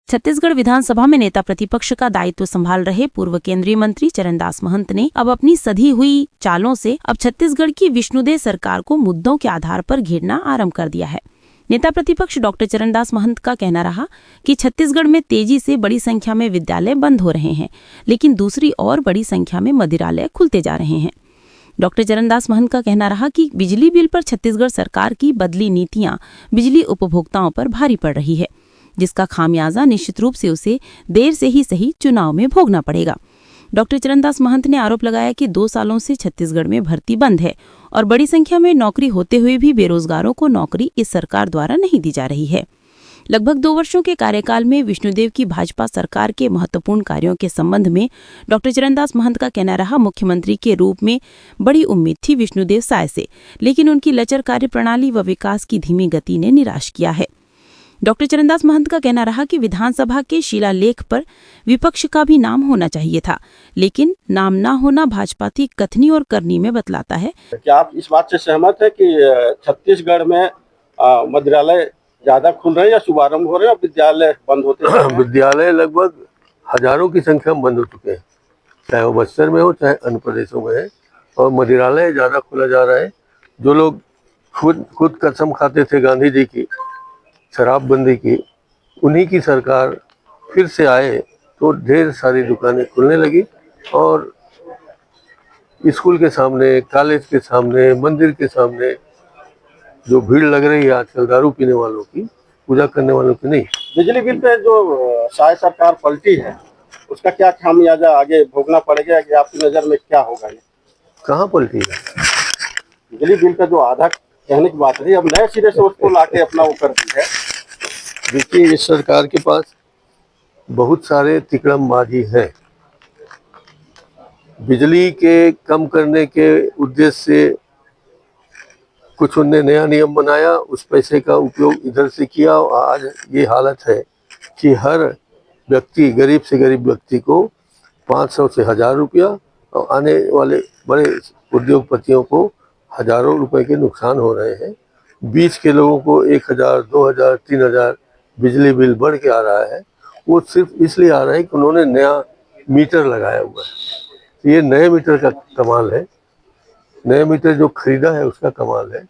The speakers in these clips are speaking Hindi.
छत्तीसगढ़ विधानसभा में नेता प्रतिपक्ष का दायित्व संभाल रहे पूर्व केंद्रीय मंत्री चरणदास महंत ने अब अपनी सधी हुई चालों से अब छत्तीसगढ़ की विष्णुदेव सरकार को मुद्दों के आधार पर घेरना आरंभ कर दिया है। नेता प्रतिपक्ष डॉक्टर चरणदास महंत का कहना रहा कि छत्तीसगढ़ में तेजी से बड़ी संख्या में विद्यालय बंद हो रहे हैं, लेकिन दूसरी ओर बड़ी संख्या में मंदिरालय खुलते जा रहे हैं। डॉक्टर चरणदास महंत का कहना रहा कि बिजली बिल पर छत्तीसगढ़ सरकार की बदली नीतियां बिजली उपभोक्ताओं पर भारी पड़ रही है, जिसका खामियाजा निश्चित रूप से उसे देर से ही सही चुनाव में भोगना पड़ेगा। डॉक्टर चरणदास महंत ने आरोप लगाया कि 2 सालों से छत्तीसगढ़ में भर्ती बंद है और बड़ी संख्या में नौकरी होते हुए भी बेरोजगारों को नौकरी इस सरकार द्वारा नहीं दी जा रही है। लगभग 2 वर्षों के कार्यकाल में विष्णुदेव की भाजपा सरकार के महत्वपूर्ण कार्यों के संबंध में डॉक्टर चरणदास महंत का कहना रहा, मुख्यमंत्री के रूप में बड़ी उम्मीद थी विष्णुदेव साय से, लेकिन उनकी लचर कार्यप्रणाली व विकास की धीमी गति ने निराश किया है। डॉक्टर चरणदास महंत का कहना रहा कि विधानसभा के शिलालेख पर विपक्ष का भी नाम होना चाहिए था, लेकिन नाम ना होना भाजपा की कथनी और करनी में बतलाता है। क्या आप इस बात से सहमत है कि छत्तीसगढ़ में मंदिरालय ज्यादा खुल रहे हैं या शुभारंभ हो रहे हैं और विद्यालय बंद होते हैं? विद्यालय लगभग हजारों की संख्या में बंद हो चुके हैं, चाहे वो बस्तर में हो चाहे अन्य प्रदेशों में है, और मंदिरालय ज्यादा खुला जा रहा है। जो लोग खुद कसम खाते थे गांधी जी की शराबबंदी की, उन्हीं की सरकार फिर से आए तो ढेर सारी दुकानें खुलने लगी और स्कूल के सामने, कॉलेज के सामने, मंदिर के सामने जो भीड़ लग रही है आजकल दारू पीने वालों की, पूजा करने वालों की नहीं। बिजली बिल पे जो साय सरकार पलटी है उसका क्या खामियाजा आगे भोगना पड़ेगा कि आपकी नजर में क्या होगा? ये कहाँ पलटी है? बिजली बिल का जो आधा कहने की बात रही, अब नए सिरे से उसको लाके अपना वो कर दी है। देखिए, इस सरकार के पास बहुत सारे तिकड़मबाजी है। बिजली के कम करने के उद्देश्य से कुछ उनने नया नियम बनाया, उस पैसे का उपयोग इधर से किया और आज ये हालत है कि हर व्यक्ति, गरीब से गरीब व्यक्ति को 500 से 1000 रुपया और आने वाले बड़े उद्योगपतियों को हजारों रुपए के नुकसान हो रहे हैं। बीच के लोगों को 1000, 2000, 3000 बिजली बिल बढ़ के आ रहा है। वो सिर्फ इसलिए आ रहा है कि उन्होंने नया मीटर लगाया हुआ है। ये नए मीटर का कमाल है, नए मीटर जो खरीदा है उसका कमाल है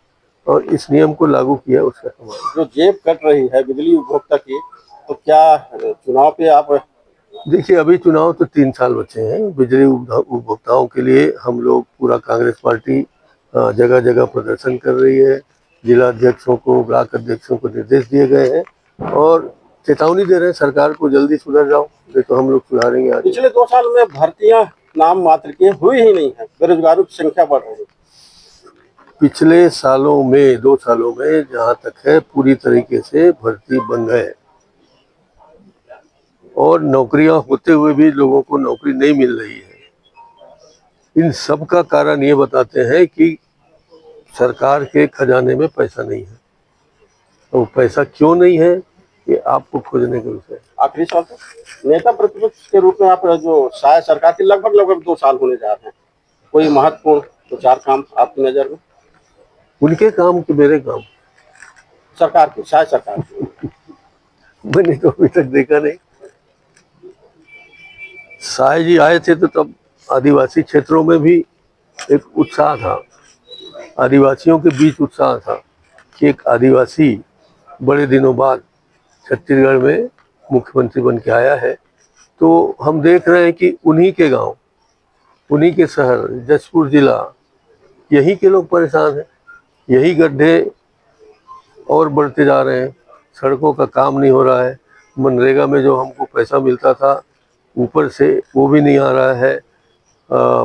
और इस नियम को लागू किया उसका कमाल। जो जेब कट रही है बिजली उपभोक्ता की, तो क्या चुनाव पे आप? देखिए, अभी चुनाव तो 3 साल बचे हैं। बिजली उपभोक्ताओं के लिए हम लोग, पूरा कांग्रेस पार्टी जगह जगह प्रदर्शन कर रही है। जिला अध्यक्षों को, ब्लॉक अध्यक्षों को निर्देश दिए गए हैं और चेतावनी दे रहे हैं सरकार को, जल्दी सुधर जाओ, नहीं तो हम लोग सुधारेंगे आगे। पिछले 2 साल में भर्तियां नाम मात्र की हुई ही नहीं है, बेरोजगारों की संख्या बढ़ रही है। पिछले सालों में, 2 सालों में जहाँ तक है, पूरी तरीके से भर्ती बंद है और नौकरियां होते हुए भी लोगों को नौकरी नहीं मिल रही है। इन सब का कारण ये बताते हैं कि सरकार के खजाने में पैसा नहीं है। तो पैसा क्यों नहीं है, ये आपको खोजने का विषय है। आखिरी सवाल, नेता प्रतिपक्ष के रूप में आप जो साय सरकार के लगभग 2 साल होने जा रहे हैं, कोई महत्वपूर्ण 2-4 काम आपकी नजर में? उनके काम कि मेरे काम? सरकार की, साय सरकार की। मैंने तो अभी तक देखा नहीं। साय जी आए थे तो तब आदिवासी क्षेत्रों में भी एक उत्साह था, आदिवासियों के बीच उत्साह था कि एक आदिवासी बड़े दिनों बाद छत्तीसगढ़ में मुख्यमंत्री बन के आया है। तो हम देख रहे हैं कि उन्हीं के गांव, उन्हीं के शहर जशपुर जिला, यहीं के लोग परेशान हैं। यही गड्ढे और बढ़ते जा रहे हैं, सड़कों का काम नहीं हो रहा है, मनरेगा में जो हमको पैसा मिलता था ऊपर से वो भी नहीं आ रहा है।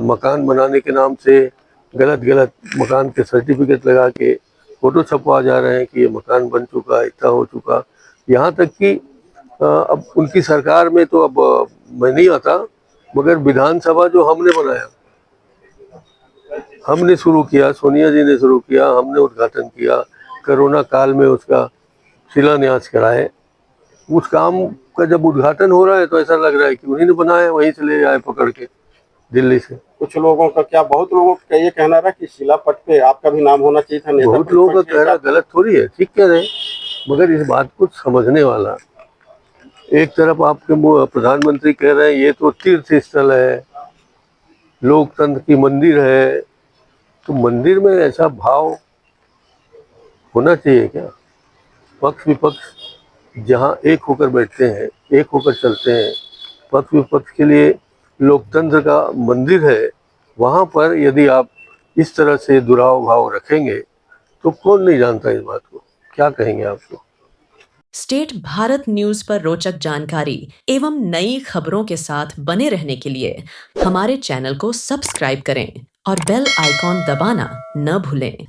मकान बनाने के नाम से गलत मकान के सर्टिफिकेट लगा के फोटो छपवा जा रहे हैं कि ये मकान बन चुका, इतना हो चुका। यहाँ तक कि अब उनकी सरकार में तो अब मैं नहीं आता, मगर विधानसभा जो हमने बनाया, हमने शुरू किया, सोनिया जी ने शुरू किया, हमने उद्घाटन किया, कोरोना काल में उसका शिलान्यास कराए। उस काम का जब उद्घाटन हो रहा है तो ऐसा लग रहा है कि उन्हीं ने बनाया, वहीं से ले आए पकड़ के दिल्ली से। कुछ लोगों का क्या, बहुत लोगों का ये कहना रहा कि शिलापट पे आपका भी नाम होना चाहिए था। बहुत लोगों का कहना गलत थोड़ी है, ठीक कह रहे हैं, मगर इस बात को समझने वाला एक तरफ आपके प्रधानमंत्री कह रहे हैं ये तो तीर्थ स्थल है, लोकतंत्र की मंदिर है, तो मंदिर में ऐसा भाव होना चाहिए क्या? पक्ष विपक्ष जहाँ एक होकर बैठते हैं, एक होकर चलते हैं, पक्ष विपक्ष के लिए लोकतंत्र का मंदिर है, वहाँ पर यदि आप इस तरह से दुराव भाव रखेंगे तो कौन नहीं जानता इस बात को? क्या कहेंगे आप लोग? स्टेट भारत न्यूज पर रोचक जानकारी एवं नई खबरों के साथ बने रहने के लिए हमारे चैनल को सब्सक्राइब करें और बेल आइकॉन दबाना न भूलें।